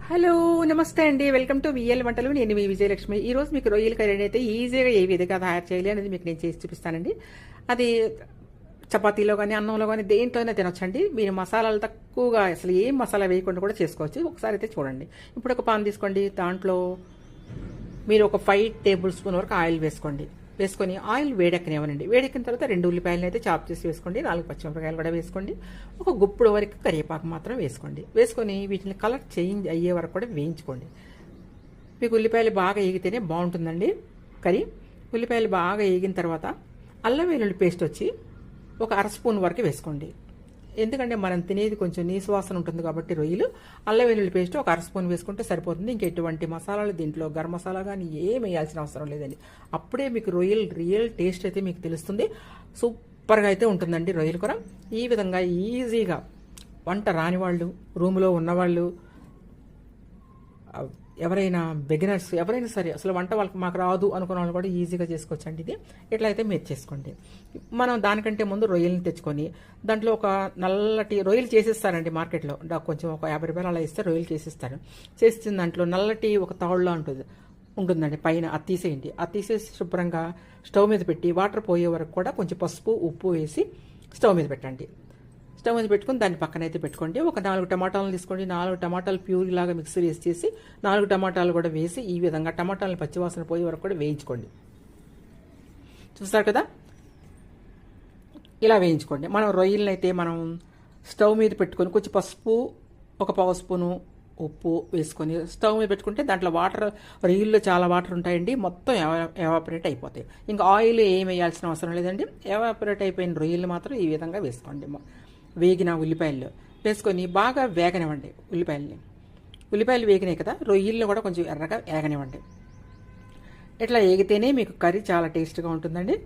Hello నమస్తే అండి, welcome to VL వంటలు. నేను మీ విజయలక్ష్మి. ఈ రోజు మీకు రొయ్యల కర్రీ అయితే ఈజీగా ఏ విధంగా తయారు చేయాలి అనేది మీకు నేను చేసి చూపిస్తానండి. అది చపాతీలో కానీ అన్నంలో కానీ దేంట్లోనే తినొచ్చండి. మీరు మసాలాలు తక్కువగా అసలు ఏం మసాలా వేయకుండా కూడా చేసుకోవచ్చు. ఒకసారి అయితే చూడండి. ఇప్పుడు ఒక పాన్ తీసుకోండి. దాంట్లో మీరు ఒక 5 టేబుల్ స్పూన్ వరకు ఆయిల్ వేసుకోండి. వేసుకొని ఆయిల్ వేడెక్కనివ్వనండి. వేడెక్కిన తర్వాత 2 ఉల్లిపాయలను అయితే చాప్ చేసి వేసుకోండి. 4 పచ్చిమిరపకాయలు కూడా వేసుకోండి. ఒక గుప్పుడు వరకు కరివేపాకు మాత్రం వేసుకోండి. వేసుకొని వీటిని కలర్ చేంజ్ అయ్యే వరకు కూడా వేయించుకోండి. మీకు ఉల్లిపాయలు బాగా ఏగితేనే బాగుంటుందండి కర్రీ. ఉల్లిపాయలు బాగా ఏగిన తర్వాత అల్లం వెల్లుల్లి పేస్ట్ వచ్చి ఒక 1/2 స్పూన్ వరకు వేసుకోండి. ఎందుకంటే మనం తినేది కొంచెం నీసు వాసన ఉంటుంది కాబట్టి రొయ్యలు అల్లం వెల్లుల్లి పేస్ట్ ఒక 1/2 స్పూన్ వేసుకుంటే సరిపోతుంది. ఇంకెటువంటి మసాలాలు దీంట్లో గరం మసాలా కానీ ఏం వేయాల్సిన అవసరం లేదండి. అప్పుడే మీకు రొయ్యలు రియల్ టేస్ట్ అయితే మీకు తెలుస్తుంది. సూపర్గా అయితే ఉంటుందండి రొయ్యల కూర. ఈ విధంగా ఈజీగా వంట రాని వాళ్ళు, రూమ్లో ఉన్నవాళ్ళు, ఎవరైనా బిగినర్స్ ఎవరైనా సరే అసలు వంట వాళ్ళకి మాకు రాదు అనుకున్న వాళ్ళు కూడా ఈజీగా చేసుకోవచ్చండి. ఇది ఇట్లా అయితే మీరు చేసుకోండి. మనం దానికంటే ముందు రొయ్యలను తెచ్చుకొని దాంట్లో ఒక నల్లటి రొయ్యలు చేసిస్తారండి మార్కెట్లో. కొంచెం ఒక 50 రూపాయలు అలా ఇస్తే రొయ్యలు చేసిస్తారు. చేసిన దాంట్లో నల్లటి ఒక తాళ్ళలా ఉంటుందండి పైన. అది తీసేయండి. అది తీసేసి శుభ్రంగా స్టవ్ మీద పెట్టి వాటర్ పోయే వరకు కూడా కొంచెం పసుపు ఉప్పు వేసి స్టవ్ మీద పెట్టండి. స్టవ్ మీద పెట్టుకుని దాన్ని పక్కనైతే పెట్టుకోండి. ఒక 4 టమాటాలను తీసుకోండి. 4 టమాటాలు ప్యూరీ లాగా మిక్సీ చేసి 4 టమాటాలు కూడా వేసి ఈ విధంగా టమాటాలను పచ్చివాసన పోయే వరకు కూడా వేయించుకోండి. చూస్తారు కదా, ఇలా వేయించుకోండి. మనం రొయ్యలను అయితే మనం స్టవ్ మీద పెట్టుకొని కొంచెం పసుపు, ఒక 1/2 స్పూను ఉప్పు వేసుకొని స్టవ్ మీద పెట్టుకుంటే దాంట్లో వాటర్, రొయ్యల్లో చాలా వాటర్ ఉంటాయండి, మొత్తం ఎవాపరేట్ అయిపోతాయి. ఇంకా ఆయిల్ ఏం వేయాల్సిన అవసరం లేదండి. ఎవాపరేట్ అయిపోయిన రొయ్యలు మాత్రం ఈ విధంగా వేసుకోండి. వేగిన ఉల్లిపాయలు వేసుకొని బాగా వేగనివ్వండి. ఉల్లిపాయలు వేగినాయి కదా, రొయ్యలను కూడా కొంచెం ఎర్రగా వేగనివ్వండి. ఇట్లా వేగితేనే మీకు కర్రీ చాలా టేస్ట్గా ఉంటుందండి.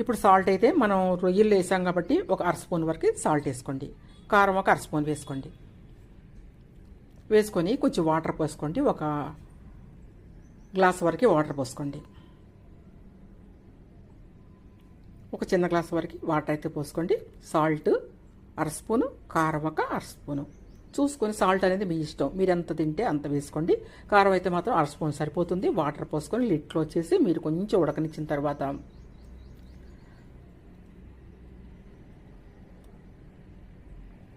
ఇప్పుడు సాల్ట్ అయితే మనం రొయ్యలు వేసాం కాబట్టి ఒక 1/2 స్పూన్ వరకు సాల్ట్ వేసుకోండి. కారం ఒక 1/2 స్పూన్ వేసుకోండి. వేసుకొని కొంచెం వాటర్ పోసుకోండి. ఒక గ్లాస్ వరకు వాటర్ పోసుకోండి. ఒక చిన్న గ్లాస్ వరకు వాటర్ అయితే పోసుకోండి. సాల్ట్ 1/2 స్పూను, కారం ఒక 1/2 స్పూను చూసుకొని, సాల్ట్ అనేది మీ ఇష్టం, మీరు ఎంత తింటే అంత వేసుకోండి. కారం అయితే మాత్రం 1/2 స్పూన్ సరిపోతుంది. వాటర్ పోసుకొని లిడ్ క్లోజ్ చేసి మీరు కొంచెం ఉడకనిచ్చిన తర్వాత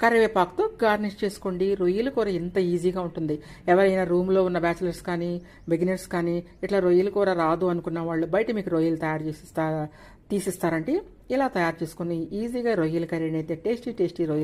కరివేపాకుతో గార్నిష్ చేసుకోండి. రొయ్యల కూర ఎంత ఈజీగా ఉంటుంది. ఎవరైనా రూమ్లో ఉన్న బ్యాచిలర్స్ కానీ బిగినర్స్ కానీ ఇట్లా రొయ్యల కూర రాదు అనుకున్న వాళ్ళు బయట మీకు రొయ్యలు తీసిస్తారండి. ఇలా తయారు చేసుకుని ఈజీగా రొయ్యల కర్రీని అయితే టేస్టీ రొయ్యలు